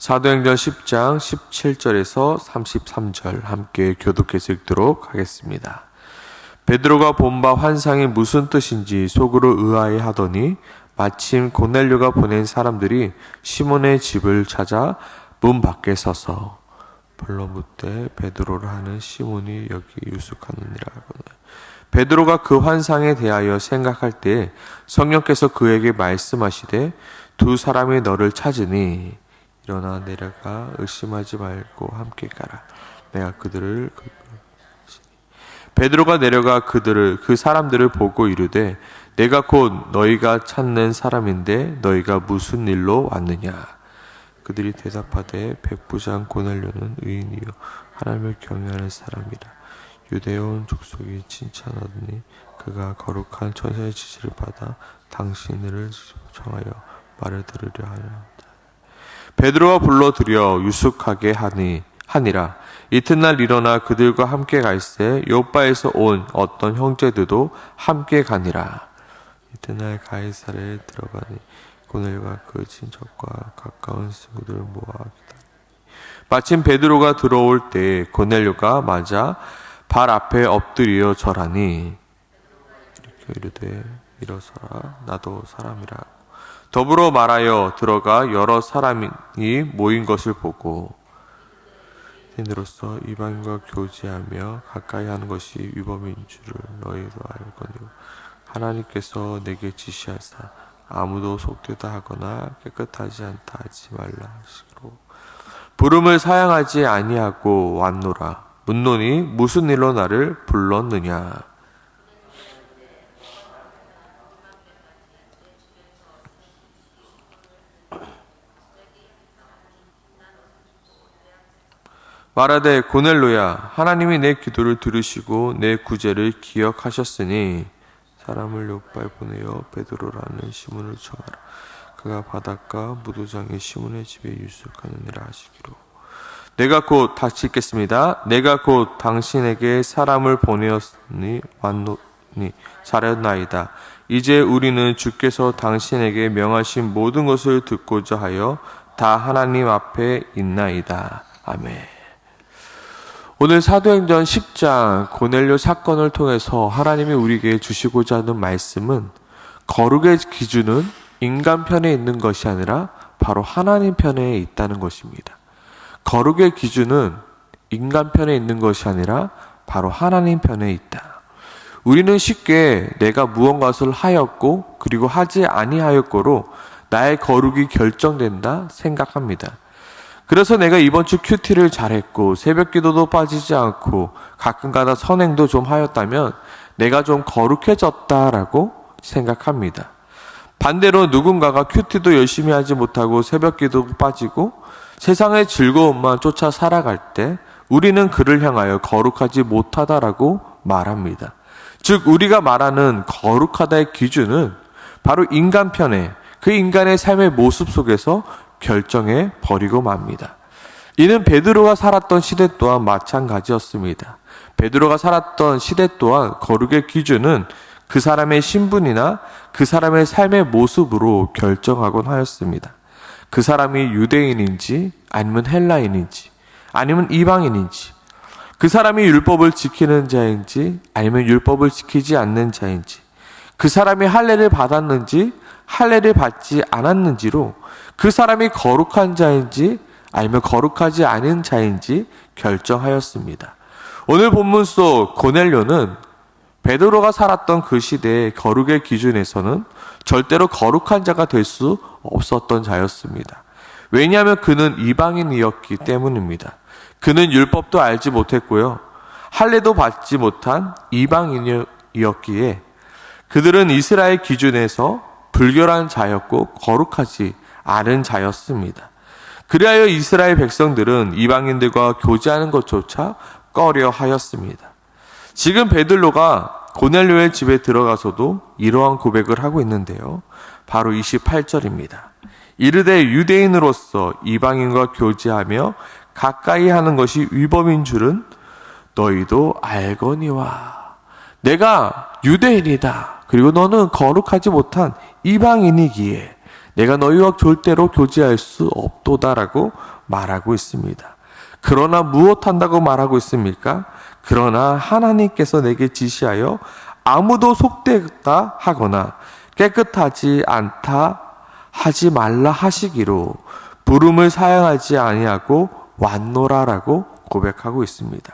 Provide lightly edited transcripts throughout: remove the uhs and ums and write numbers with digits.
사도행전 10장 17절에서 33절 함께 교독해서 읽도록 하겠습니다. 베드로가 본 바 환상이 무슨 뜻인지 속으로 의아해하더니 마침 고넬료가 보낸 사람들이 시몬의 집을 찾아 문 밖에 서서 불러 묻되 베드로를 하는 시몬이 여기 유숙하느니라 하거늘. 베드로가 그 환상에 대하여 생각할 때 성령께서 그에게 말씀하시되 두 사람이 너를 찾으니 일어나 내려가 의심하지 말고 함께 가라. 내가 그들을 베드로가 내려가 그 사람들을 보고 이르되 내가 곧 너희가 찾는 사람인데 너희가 무슨 일로 왔느냐. 그들이 대답하되 백부장 고넬료는 의인이요 하나님을 경외하는 사람이라. 유대온 족속이 칭찬하더니 그가 거룩한 천사의 지시를 받아 당신을 정하여 말을 들으려 하려. 베드로가 불러들여 유숙하게 하니라. 이튿날 일어나 그들과 함께 갈새 요바에서 온 어떤 형제들도 함께 가니라. 이튿날 가이사랴에 들어가니 고넬료가 그 친척과 가까운 친구들을 모아 기다리니 마침 베드로가 들어올 때 고넬료가 맞아 발 앞에 엎드려 절하니 이렇게 이르되 일어서라 나도 사람이라. 더불어 말하여 들어가 여러 사람이 모인 것을 보고 인으로서 이방인과 교제하며 가까이 하는 것이 위법인 줄을 너희도 알거니와 하나님께서 내게 지시하사 아무도 속되다 하거나 깨끗하지 않다 하지 말라 하시기로 부름을 사양하지 아니하고 왔노라. 묻노니 무슨 일로 나를 불렀느냐. 말하되 고넬료야 하나님이 내 기도를 들으시고 내 구제를 기억하셨으니 사람을 요바에 보내어 베드로라는 시몬을 청하라. 그가 바닷가 무도장의 시몬의 집에 유숙하느니라 하시기로 내가 곧 다시 읽겠습니다. 내가 곧 당신에게 사람을 보내었으니 왔노니 잘했나이다. 이제 우리는 주께서 당신에게 명하신 모든 것을 듣고자 하여 다 하나님 앞에 있나이다. 아멘. 오늘 사도행전 10장 고넬료 사건을 통해서 하나님이 우리에게 주시고자 하는 말씀은 거룩의 기준은 인간 편에 있는 것이 아니라 바로 하나님 편에 있다는 것입니다. 거룩의 기준은 인간 편에 있는 것이 아니라 바로 하나님 편에 있다. 우리는 쉽게 내가 무언가를 하였고 그리고 하지 아니하였고로 나의 거룩이 결정된다 생각합니다. 그래서 내가 이번 주 큐티를 잘했고 새벽 기도도 빠지지 않고 가끔가다 선행도 좀 하였다면 내가 좀 거룩해졌다라고 생각합니다. 반대로 누군가가 큐티도 열심히 하지 못하고 새벽 기도도 빠지고 세상의 즐거움만 쫓아 살아갈 때 우리는 그를 향하여 거룩하지 못하다라고 말합니다. 즉 우리가 말하는 거룩하다의 기준은 바로 인간 편에 그 인간의 삶의 모습 속에서 결정해 버리고 맙니다. 이는 베드로가 살았던 시대 또한 마찬가지였습니다. 베드로가 살았던 시대 또한 거룩의 기준은 그 사람의 신분이나 그 사람의 삶의 모습으로 결정하곤 하였습니다. 그 사람이 유대인인지 아니면 헬라인인지 아니면 이방인인지 그 사람이 율법을 지키는 자인지 아니면 율법을 지키지 않는 자인지 그 사람이 할례를 받았는지 할례를 받지 않았는지로 그 사람이 거룩한 자인지 아니면 거룩하지 않은 자인지 결정하였습니다. 오늘 본문 속 고넬료는 베드로가 살았던 그 시대의 거룩의 기준에서는 절대로 거룩한 자가 될 수 없었던 자였습니다. 왜냐하면 그는 이방인이었기 때문입니다. 그는 율법도 알지 못했고요. 할례도 받지 못한 이방인이었기에 그들은 이스라엘 기준에서 불결한 자였고 거룩하지 않은 자였습니다. 그리하여 이스라엘 백성들은 이방인들과 교제하는 것조차 꺼려하였습니다. 지금 베드로가 고넬료의 집에 들어가서도 이러한 고백을 하고 있는데요. 바로 28절입니다. 이르되 유대인으로서 이방인과 교제하며 가까이 하는 것이 위법인 줄은 너희도 알거니와. 내가 유대인이다. 그리고 너는 거룩하지 못한 이방인이기에 내가 너희와 절대로 교제할 수 없도다라고 말하고 있습니다. 그러나 무엇한다고 말하고 있습니까? 그러나 하나님께서 내게 지시하여 아무도 속되다 하거나 깨끗하지 않다 하지 말라 하시기로 부름을 사양하지 아니하고 왔노라라고 고백하고 있습니다.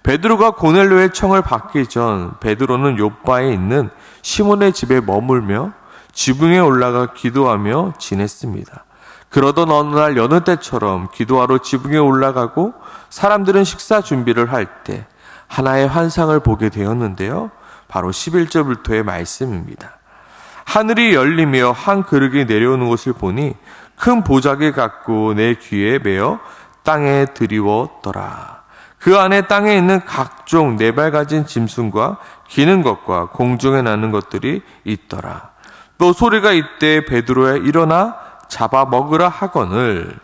베드로가 고넬료의 청을 받기 전 베드로는 욥바에 있는 시몬의 집에 머물며 지붕에 올라가 기도하며 지냈습니다. 그러던 어느 날 여느 때처럼 기도하러 지붕에 올라가고 사람들은 식사 준비를 할 때 하나의 환상을 보게 되었는데요. 바로 11절부터의 말씀입니다. 하늘이 열리며 한 그릇이 내려오는 것을 보니 큰 보자기 같고 내 귀에 매어 땅에 드리웠더라. 그 안에 땅에 있는 각종 네 발 가진 짐승과 기는 것과 공중에 나는 것들이 있더라. 또 소리가 이때 베드로야 일어나 잡아 먹으라 하거늘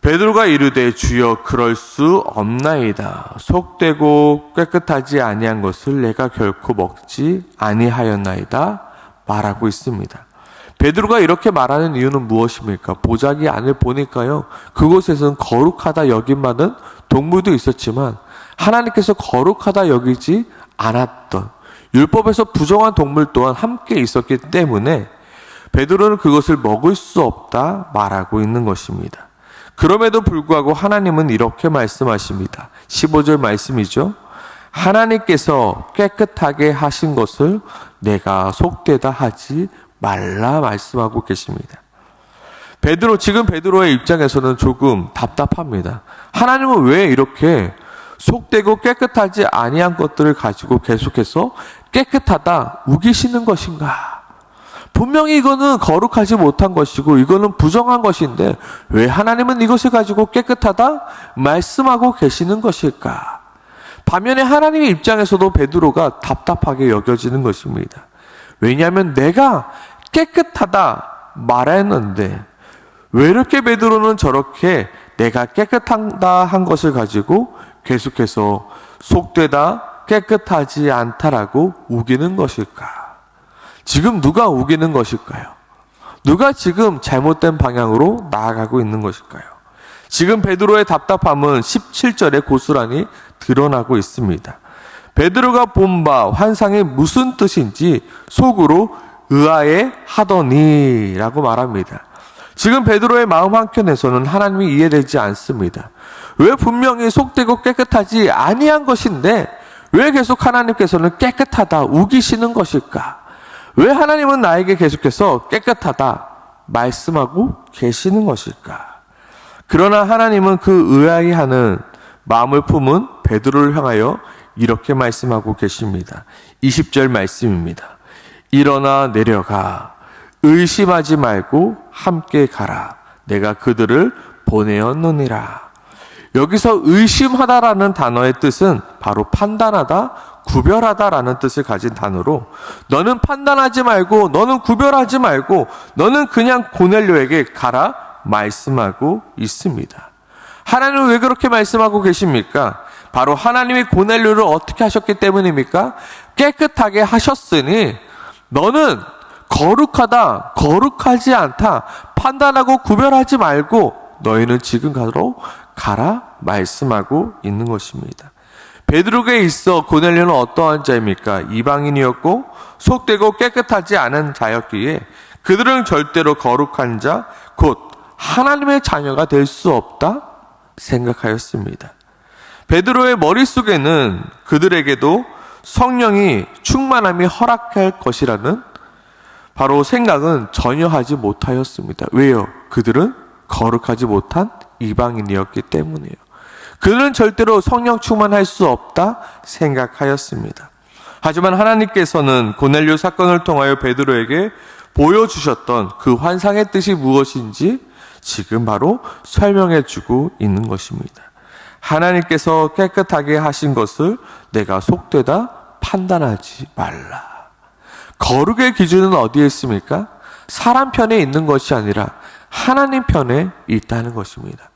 베드로가 이르되 주여 그럴 수 없나이다. 속되고 깨끗하지 아니한 것을 내가 결코 먹지 아니하였나이다 말하고 있습니다. 베드로가 이렇게 말하는 이유는 무엇입니까? 보자기 안을 보니까요, 그곳에서는 거룩하다 여김받은 동물도 있었지만 하나님께서 거룩하다 여기지 않았던 율법에서 부정한 동물 또한 함께 있었기 때문에 베드로는 그것을 먹을 수 없다 말하고 있는 것입니다. 그럼에도 불구하고 하나님은 이렇게 말씀하십니다. 15절 말씀이죠. 하나님께서 깨끗하게 하신 것을 내가 속되다 하지 말라 말씀하고 계십니다. 지금 베드로의 입장에서는 조금 답답합니다. 하나님은 왜 이렇게 속되고 깨끗하지 아니한 것들을 가지고 계속해서 깨끗하다 우기시는 것인가? 분명히 이거는 거룩하지 못한 것이고 이거는 부정한 것인데 왜 하나님은 이것을 가지고 깨끗하다 말씀하고 계시는 것일까? 반면에 하나님의 입장에서도 베드로가 답답하게 여겨지는 것입니다. 왜냐하면 내가 깨끗하다 말했는데 왜 이렇게 베드로는 저렇게 내가 깨끗하다 한 것을 가지고 계속해서 속되다 깨끗하지 않다라고 우기는 것일까? 지금 누가 우기는 것일까요? 누가 지금 잘못된 방향으로 나아가고 있는 것일까요? 지금 베드로의 답답함은 17절에 고스란히 드러나고 있습니다. 베드로가 본 바 환상이 무슨 뜻인지 속으로 의아해 하더니 라고 말합니다. 지금 베드로의 마음 한켠에서는 하나님이 이해되지 않습니다. 왜 분명히 속되고 깨끗하지 아니한 것인데 왜 계속 하나님께서는 깨끗하다 우기시는 것일까? 왜 하나님은 나에게 계속해서 깨끗하다 말씀하고 계시는 것일까? 그러나 하나님은 그 의아해하는 마음을 품은 베드로를 향하여 이렇게 말씀하고 계십니다. 20절 말씀입니다. 일어나 내려가 의심하지 말고 함께 가라. 내가 그들을 보내었느니라. 여기서 의심하다라는 단어의 뜻은 바로 판단하다, 구별하다라는 뜻을 가진 단어로 너는 판단하지 말고 너는 구별하지 말고 너는 그냥 고넬료에게 가라 말씀하고 있습니다. 하나님은 왜 그렇게 말씀하고 계십니까? 바로 하나님이 고넬료를 어떻게 하셨기 때문입니까? 깨끗하게 하셨으니 너는 거룩하다, 거룩하지 않다 판단하고 구별하지 말고 너희는 지금 가라 말씀하고 있는 것입니다. 베드로에게 있어 고넬료는 어떠한 자입니까? 이방인이었고 속되고 깨끗하지 않은 자였기에 그들은 절대로 거룩한 자, 곧 하나님의 자녀가 될 수 없다 생각하였습니다. 베드로의 머릿속에는 그들에게도 성령이 충만함이 허락할 것이라는 바로 생각은 전혀 하지 못하였습니다. 왜요? 그들은 거룩하지 못한 이방인이었기 때문이에요. 그들은 절대로 성령 충만할 수 없다 생각하였습니다. 하지만 하나님께서는 고넬료 사건을 통하여 베드로에게 보여주셨던 그 환상의 뜻이 무엇인지 지금 바로 설명해 주고 있는 것입니다. 하나님께서 깨끗하게 하신 것을 내가 속되다 판단하지 말라. 거룩의 기준은 어디에 있습니까? 사람 편에 있는 것이 아니라 하나님 편에 있다는 것입니다.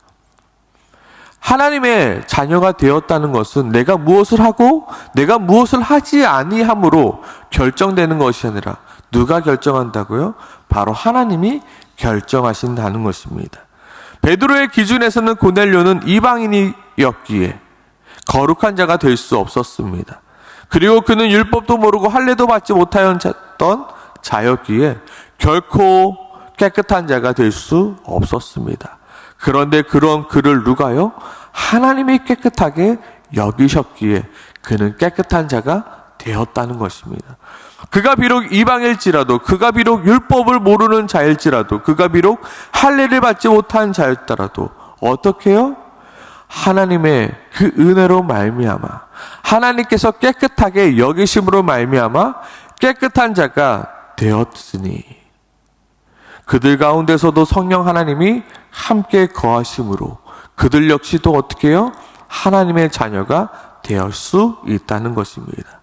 하나님의 자녀가 되었다는 것은 내가 무엇을 하고 내가 무엇을 하지 아니함으로 결정되는 것이 아니라 누가 결정한다고요? 바로 하나님이 결정하신다는 것입니다. 베드로의 기준에서는 고넬료는 이방인이었기에 거룩한 자가 될 수 없었습니다. 그리고 그는 율법도 모르고 할례도 받지 못하였던 자였기에 결코 깨끗한 자가 될 수 없었습니다. 그런데 그런 그를 누가요? 하나님이 깨끗하게 여기셨기에 그는 깨끗한 자가 되었다는 것입니다. 그가 비록 이방일지라도, 그가 비록 율법을 모르는 자일지라도, 그가 비록 할례를 받지 못한 자였더라도 어떻게 해요? 하나님의 그 은혜로 말미암아, 하나님께서 깨끗하게 여기심으로 말미암아 깨끗한 자가 되었으니, 그들 가운데서도 성령 하나님이 함께 거하심으로 그들 역시도 어떻게 해요? 하나님의 자녀가 되었을 수 있다는 것입니다.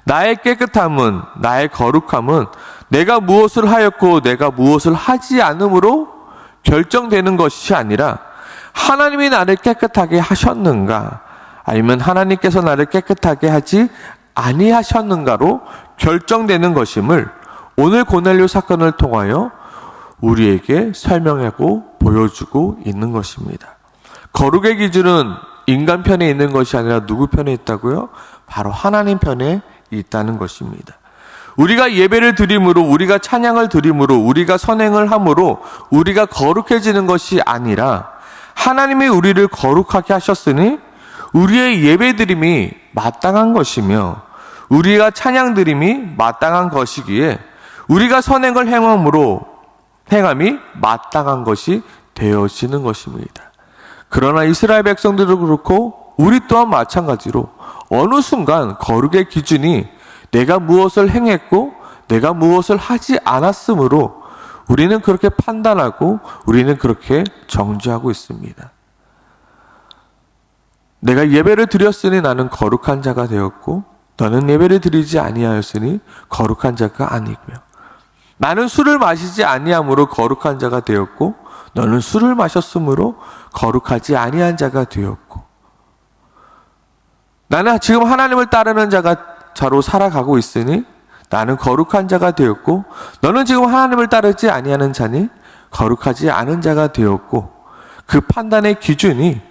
나의 깨끗함은, 나의 거룩함은 내가 무엇을 하였고 내가 무엇을 하지 않음으로 결정되는 것이 아니라 하나님이 나를 깨끗하게 하셨는가, 아니면 하나님께서 나를 깨끗하게 하지 아니하셨는가로 결정되는 것임을 오늘 고넬료 사건을 통하여 우리에게 설명하고 보여주고 있는 것입니다. 거룩의 기준은 인간 편에 있는 것이 아니라 누구 편에 있다고요? 바로 하나님 편에 있다는 것입니다. 우리가 예배를 드림으로, 우리가 찬양을 드림으로, 우리가 선행을 함으로 우리가 거룩해지는 것이 아니라 하나님이 우리를 거룩하게 하셨으니 우리의 예배 드림이 마땅한 것이며 우리가 찬양 드림이 마땅한 것이기에 우리가 선행을 행함이 마땅한 것이 되어지는 것입니다. 그러나 이스라엘 백성들도 그렇고 우리 또한 마찬가지로 어느 순간 거룩의 기준이 내가 무엇을 행했고 내가 무엇을 하지 않았으므로 우리는 그렇게 판단하고 우리는 그렇게 정죄하고 있습니다. 내가 예배를 드렸으니 나는 거룩한 자가 되었고 너는 예배를 드리지 아니하였으니 거룩한 자가 아니고요. 나는 술을 마시지 아니함으로 거룩한 자가 되었고 너는 술을 마셨으므로 거룩하지 아니한 자가 되었고, 나는 지금 하나님을 따르는 자로 살아가고 있으니 나는 거룩한 자가 되었고 너는 지금 하나님을 따르지 아니하는 자니 거룩하지 않은 자가 되었고, 그 판단의 기준이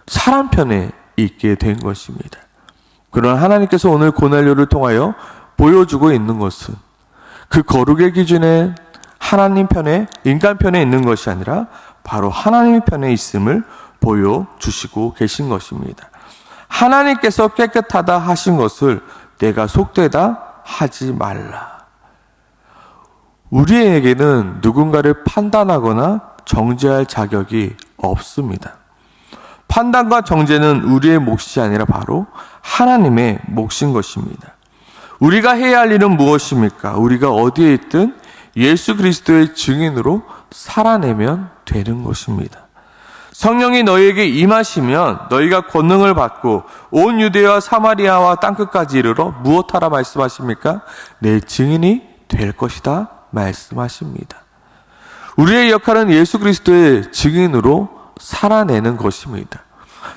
사람 편에 있게 된 것입니다. 그러나 하나님께서 오늘 고넬료를 통하여 보여주고 있는 것은 그 거룩의 기준에 하나님 편에, 인간 편에 있는 것이 아니라 바로 하나님 편에 있음을 보여주시고 계신 것입니다. 하나님께서 깨끗하다 하신 것을 내가 속되다 하지 말라. 우리에게는 누군가를 판단하거나 정죄할 자격이 없습니다. 판단과 정죄는 우리의 몫이 아니라 바로 하나님의 몫인 것입니다. 우리가 해야 할 일은 무엇입니까? 우리가 어디에 있든 예수 그리스도의 증인으로 살아내면 되는 것입니다. 성령이 너희에게 임하시면 너희가 권능을 받고 온 유대와 사마리아와 땅끝까지 이르러 무엇하라 말씀하십니까? 내 증인이 될 것이다 말씀하십니다. 우리의 역할은 예수 그리스도의 증인으로 살아내는 것입니다.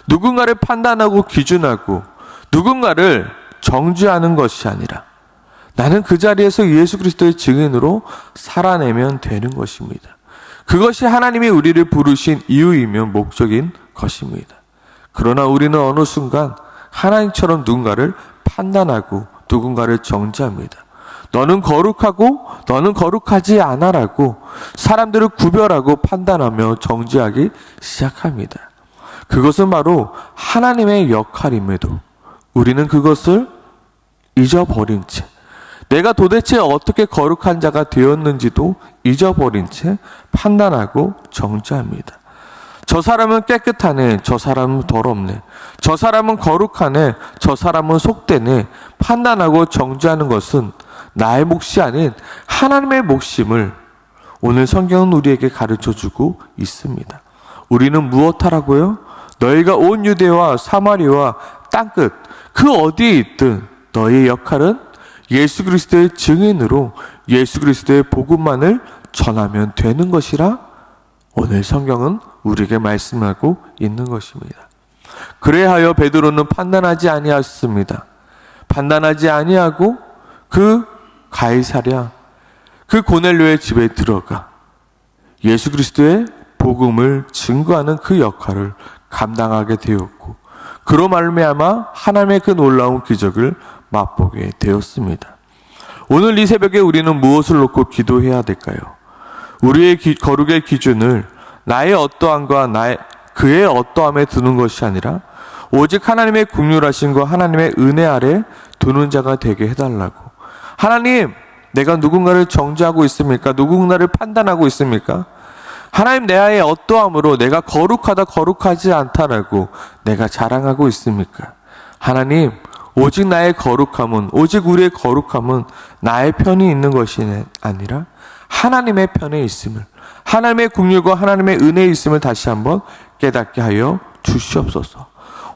누군가를 판단하고 기준하고 누군가를 정죄하는 것이 아니라 나는 그 자리에서 예수 그리스도의 증인으로 살아내면 되는 것입니다. 그것이 하나님이 우리를 부르신 이유이며 목적인 것입니다. 그러나 우리는 어느 순간 하나님처럼 누군가를 판단하고 누군가를 정죄합니다. 너는 거룩하고 너는 거룩하지 않아라고 사람들을 구별하고 판단하며 정죄하기 시작합니다. 그것은 바로 하나님의 역할임에도 우리는 그것을 잊어버린 채, 내가 도대체 어떻게 거룩한 자가 되었는지도 잊어버린 채 판단하고 정죄합니다. 저 사람은 깨끗하네, 저 사람은 더럽네, 저 사람은 거룩하네, 저 사람은 속되네 판단하고 정죄하는 것은 나의 몫이 아닌 하나님의 몫임을 오늘 성경은 우리에게 가르쳐주고 있습니다. 우리는 무엇하라고요? 너희가 온 유대와 사마리아와 땅끝 그 어디에 있든 너희의 역할은 예수 그리스도의 증인으로 예수 그리스도의 복음만을 전하면 되는 것이라 오늘 성경은 우리에게 말씀하고 있는 것입니다. 그래하여 베드로는 판단하지 아니하였습니다. 판단하지 아니하고 그 가이사랴, 그 고넬료의 집에 들어가 예수 그리스도의 복음을 증거하는 그 역할을 감당하게 되었고, 그로 말미암아 하나님의 그 놀라운 기적을 맛보게 되었습니다. 오늘 이 새벽에 우리는 무엇을 놓고 기도해야 될까요? 우리의 거룩의 기준을 나의 어떠함과 그의 어떠함에 두는 것이 아니라 오직 하나님의 긍휼하심과 하나님의 은혜 아래 두는 자가 되게 해달라고. 하나님, 내가 누군가를 정죄하고 있습니까? 누군가를 판단하고 있습니까? 하나님, 내의 어떠함으로 내가 거룩하다 거룩하지 않다라고 내가 자랑하고 있습니까? 하나님, 오직 나의 거룩함은, 오직 우리의 거룩함은 나의 편이 있는 것이 아니라 하나님의 편에 있음을, 하나님의 긍휼과 하나님의 은혜에 있음을 다시 한번 깨닫게 하여 주시옵소서.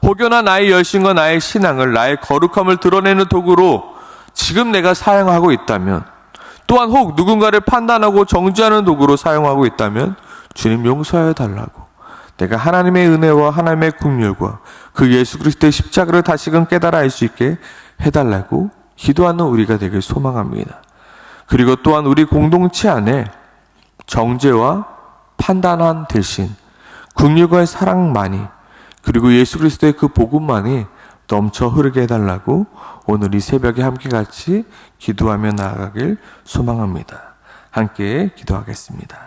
혹여나 나의 열심과 나의 신앙을, 나의 거룩함을 드러내는 도구로 지금 내가 사용하고 있다면, 또한 혹 누군가를 판단하고 정죄하는 도구로 사용하고 있다면 주님 용서하여 달라고, 내가 하나님의 은혜와 하나님의 긍휼과 그 예수 그리스도의 십자가를 다시금 깨달아 알 수 있게 해달라고 기도하는 우리가 되길 소망합니다. 그리고 또한 우리 공동체 안에 정죄와 판단한 대신 긍휼과의 사랑만이, 그리고 예수 그리스도의 그 복음만이 넘쳐 흐르게 해달라고 오늘 이 새벽에 함께 같이 기도하며 나아가길 소망합니다. 함께 기도하겠습니다.